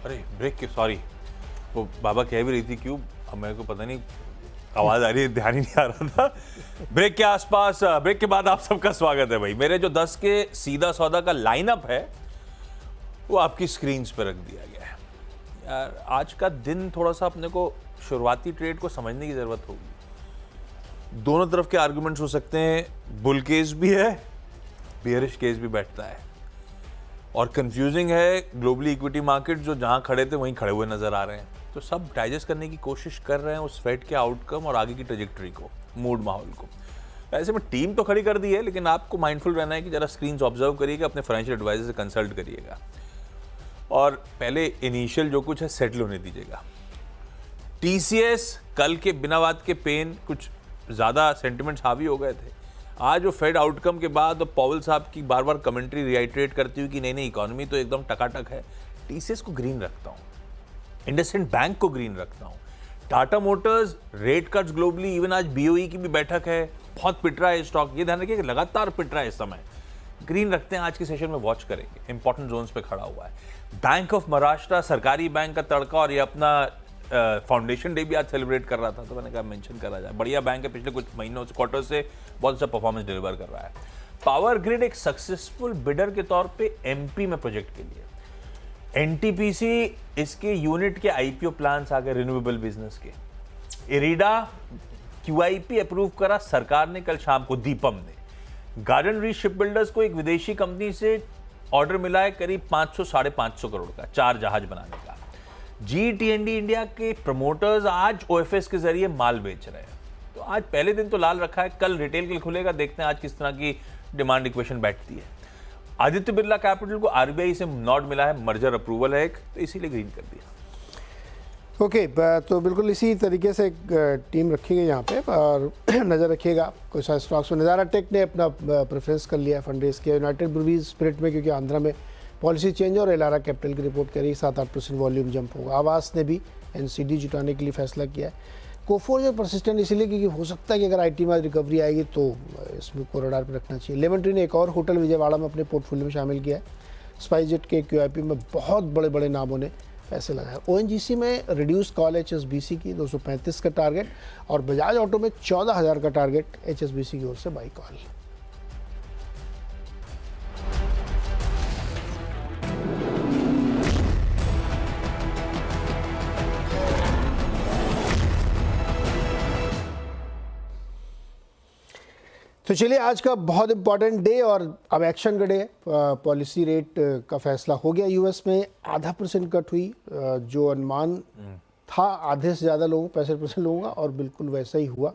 अरे ब्रेक के सॉरी, वो बाबा कह भी रही थी क्यों, अब मेरे को पता नहीं आवाज आ रही है, ध्यान ही नहीं आ रहा था। ब्रेक के आसपास, ब्रेक के बाद आप सबका स्वागत है भाई। मेरे जो 10 के सीधा सौदा का लाइनअप है वो आपकी स्क्रीन पे रख दिया गया है। यार आज का दिन थोड़ा सा अपने को शुरुआती ट्रेड को समझने की जरूरत होगी। दोनों तरफ के आर्गुमेंट्स हो सकते हैं, बुल केस भी है, बेयरिश केस भी बैठता है और कंफ्यूजिंग है। ग्लोबली इक्विटी मार्केट जो जहां खड़े थे वहीं खड़े हुए नजर आ रहे हैं, तो सब डाइजेस्ट करने की कोशिश कर रहे हैं उस फेड के आउटकम और आगे की ट्रेजेक्टरी को, मूड माहौल को। ऐसे में टीम तो खड़ी कर दी है, लेकिन आपको माइंडफुल रहना है कि जरा स्क्रीन्स ऑब्जर्व करिएगा, अपने फाइनेंशियल एडवाइजर से कंसल्ट करिएगा और पहले इनिशियल जो कुछ है सेटल होने दीजिएगा। टीसीएस कल के बिना बात के पेन कुछ ज़्यादा सेंटिमेंट्स हावी हो गए थे। आज वो फेड आउटकम के बाद पॉवेल साहब की बार बार कमेंट्री रिआइट्रेट करती हुई कि नहीं नहीं इकोनॉमी तो एकदम टकाटक है, टीसीएस को ग्रीन रखता हूँ, इंडसइंड बैंक को ग्रीन रखता हूँ, Tata Motors rate cuts globally, even आज बीओई की भी बैठक है, बहुत पिट रहा है स्टॉक, ये ध्यान रखिए कि लगातार पिट रहा है इस समय, ग्रीन रखते हैं। आज के सेशन में वॉच करेंगे, इंपॉर्टेंट जोन्स पे खड़ा हुआ है। बैंक ऑफ महाराष्ट्र सरकारी बैंक का तड़का और ये अपना फाउंडेशन डे भी आज सेलिब्रेट कर रहा था, तो मैंने कहा मेंशन करा जाए। बढ़िया बैंक है, पिछले कुछ महीनों से, क्वार्टर से बहुत अच्छा परफॉर्मेंस डिलीवर कर रहा है। पावर ग्रिड एक सक्सेसफुल बिडर के तौर पे एमपी में प्रोजेक्ट के लिए, एनटीपीसी इसके यूनिट के आईपीओ प्लान्स आ गए रिन्यूएबल बिजनेस के। इरिडा क्यूआईपी अप्रूव करा सरकार ने कल शाम को, दीपम ने। गार्डन रीच शिप बिल्डर्स को एक विदेशी कंपनी से ऑर्डर मिला है करीब 500-550 करोड़ का, 4 जहाज बनाने का। GT&D इंडिया के प्रमोटर्स आज ओएफएस के जरिए माल बेच रहे हैं, तो आज पहले दिन तो लाल रखा है, कल रिटेल के खुलेगा, देखते हैं आज किस तरह की डिमांड इक्वेशन बैठती है। आदित्य बिरला कैपिटल को आरबीआई से नॉड मिला है, मर्जर अप्रूवल है एक, तो इसीलिए ग्रीन कर दिया। ओके, तो बिल्कुल इसी तरीके से टीम रखी गई यहाँ पे और नज़र रखिएगा कुछ सारे स्टॉक्स में। नज़ारा टेक ने अपना प्रेफरेंस कर लिया, फंड रेज किया। यूनाइटेड ब्रूवीज स्पिरिट में, क्योंकि आंध्रा में पॉलिसी चेंज और एलारा कैपिटल की रिपोर्ट करी, 7-8% वॉल्यूम जंप होगा। आवास ने भी एनसीडी जुटाने के लिए फैसला किया है। कोफोर्ज और परसिस्टेंट इसलिए क्योंकि हो सकता है कि अगर आईटी में रिकवरी आएगी तो इसमें को रडार पर रखना चाहिए। लेमन ट्री ने एक और होटल विजयवाड़ा में अपने पोर्टफोलियो में शामिल किया है। स्पाइसजेट के क्यूआईपी में बहुत बड़े बड़े नामों ने पैसे लगाए। ओएनजीसी में रिड्यूस कॉल एचएसबीसी की 235 का टारगेट और बजाज ऑटो में 14,000 का टारगेट एचएसबीसी की ओर से बाई कॉल। तो चलिए, आज का बहुत इंपॉर्टेंट डे और अब एक्शन का डे है। पॉलिसी रेट का फैसला हो गया यूएस में, 0.5% कट हुई, जो अनुमान था आधे से ज़्यादा लोगों 65% लोगों का, और बिल्कुल वैसा ही हुआ।